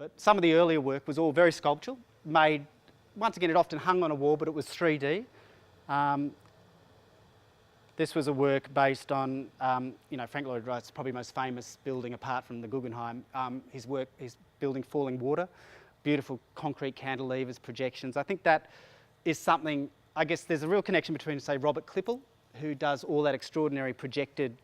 But some of the earlier work was all very sculptural, made, once again, it often hung on a wall, but it was 3D. This was a work based on, Frank Lloyd Wright's probably most famous building apart from the Guggenheim. His building Falling Water, beautiful concrete cantilevers, projections. I think that is something, I guess there's a real connection between, say, Robert Klippel, who does all that extraordinary projected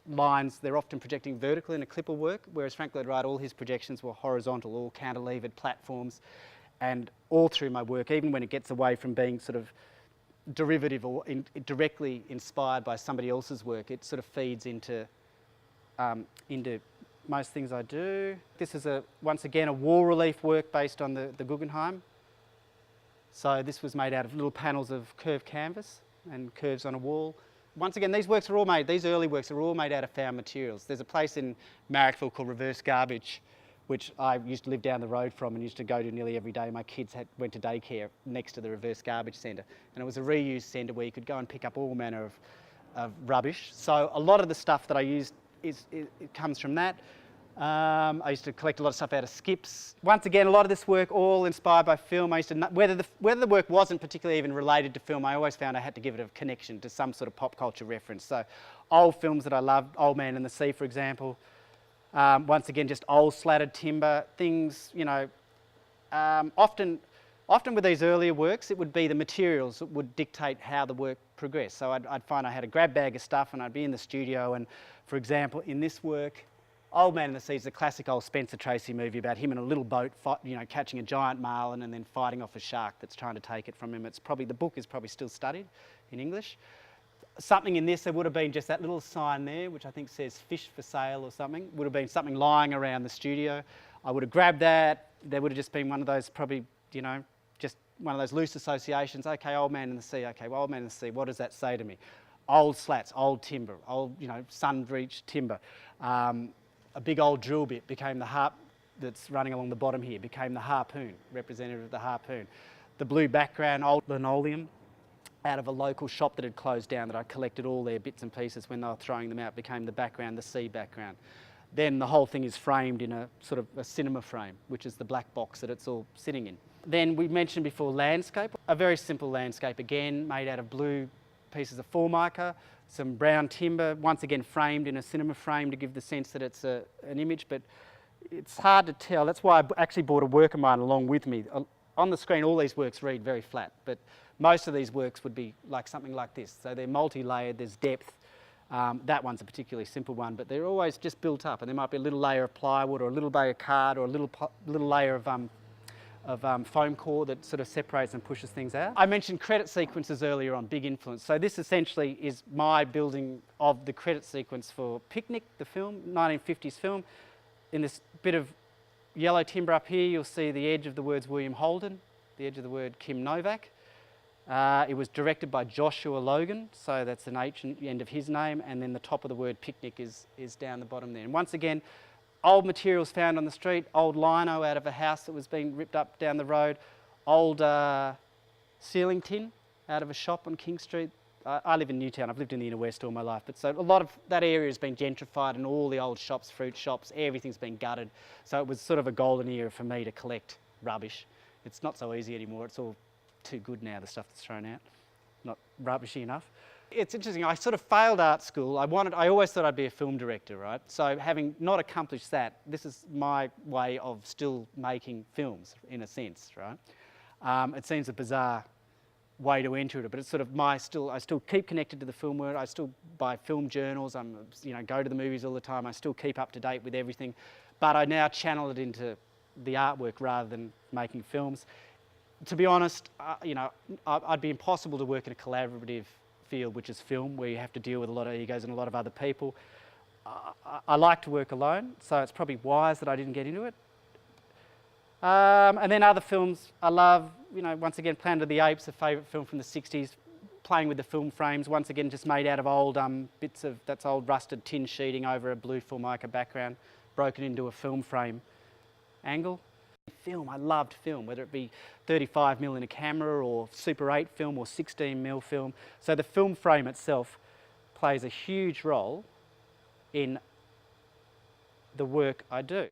lines. They're often projecting vertical in a Klippel work, whereas Frank Lloyd Wright, all his projections were horizontal, all cantilevered platforms. And all through my work, even when it gets away from being sort of derivative or directly inspired by somebody else's work, it sort of feeds into most things I do. This is, once again, a wall relief work based on the Guggenheim. So this was made out of little panels of curved canvas and curves on a wall. Once again, these early works are all made out of found materials. There's a place in Marrickville called Reverse Garbage, which I used to live down the road from and used to go to nearly every day. My kids went to daycare next to the Reverse Garbage Centre, and it was a reuse centre where you could go and pick up all manner of rubbish. So a lot of the stuff that I used it comes from that. I used to collect a lot of stuff out of skips. Once again, a lot of this work all inspired by film. I used to, whether the work wasn't particularly even related to film, I always found I had to give it a connection to some sort of pop culture reference. So old films that I loved, Old Man and the Sea, for example. Once again, just old slatted timber, things, often with these earlier works, it would be the materials that would dictate how the work progressed. So I'd find I had a grab bag of stuff and I'd be in the studio and, for example, in this work, Old Man and the Sea is a classic old Spencer Tracy movie about him in a little boat, catching a giant marlin and then fighting off a shark that's trying to take it from him. The book is probably still studied in English. Something in this, there would have been just that little sign there, which I think says fish for sale or something. Would have been something lying around the studio. I would have grabbed that. There would have just been one of those probably, just one of those loose associations. Okay, Old Man in the Sea. Okay, well, Old Man in the Sea, what does that say to me? Old slats, old timber, old, sun-drenched timber. A big old drill bit became the harp that's running along the bottom here, became the harpoon, representative of the harpoon. The blue background, old linoleum, out of a local shop that had closed down that I collected all their bits and pieces when they were throwing them out, became the background, the sea background. Then the whole thing is framed in a sort of a cinema frame, which is the black box that it's all sitting in. Then we mentioned before landscape, a very simple landscape again, made out of blue pieces of formica, some brown timber, once again framed in a cinema frame to give the sense that it's an image, but it's hard to tell. That's why I actually brought a work of mine along with me. On the screen, all these works read very flat, but most of these works would be like something like this. So they're multi-layered, there's depth. That one's a particularly simple one, but they're always just built up, and there might be a little layer of plywood or a little layer of card or a little layer of foam core that sort of separates and pushes things out. I mentioned credit sequences earlier on, big influence. So this essentially is my building of the credit sequence for Picnic, the film, 1950s film. In this bit of yellow timber up here, you'll see the edge of the words William Holden, the edge of the word Kim Novak. It was directed by Joshua Logan, so that's an H at the end of his name, and then the top of the word Picnic is down the bottom there. And once again, old materials found on the street, old lino out of a house that was being ripped up down the road, old ceiling tin out of a shop on King Street. I live in Newtown, I've lived in the inner west all my life, but so a lot of that area has been gentrified and all the old shops, fruit shops, everything's been gutted. So it was sort of a golden era for me to collect rubbish. It's not so easy anymore, it's all too good now, the stuff that's thrown out, not rubbishy enough. It's interesting, I sort of failed art school. I always thought I'd be a film director, right? So having not accomplished that, this is my way of still making films, in a sense, right? It seems a bizarre way to enter it, but it's sort of I still keep connected to the film world. I still buy film journals, go to the movies all the time. I still keep up to date with everything, but I now channel it into the artwork rather than making films. To be honest, I'd be impossible to work in a collaborative field, which is film, where you have to deal with a lot of egos and a lot of other people. I like to work alone, so it's probably wise that I didn't get into it. And then other films I love, once again, Planet of the Apes, a favourite film from the 60s, playing with the film frames, once again just made out of old bits of, that's old rusted tin sheeting over a blue formica background, broken into a film frame angle. Film, I loved film, whether it be 35mm in a camera or Super 8 film or 16mm film. So the film frame itself plays a huge role in the work I do.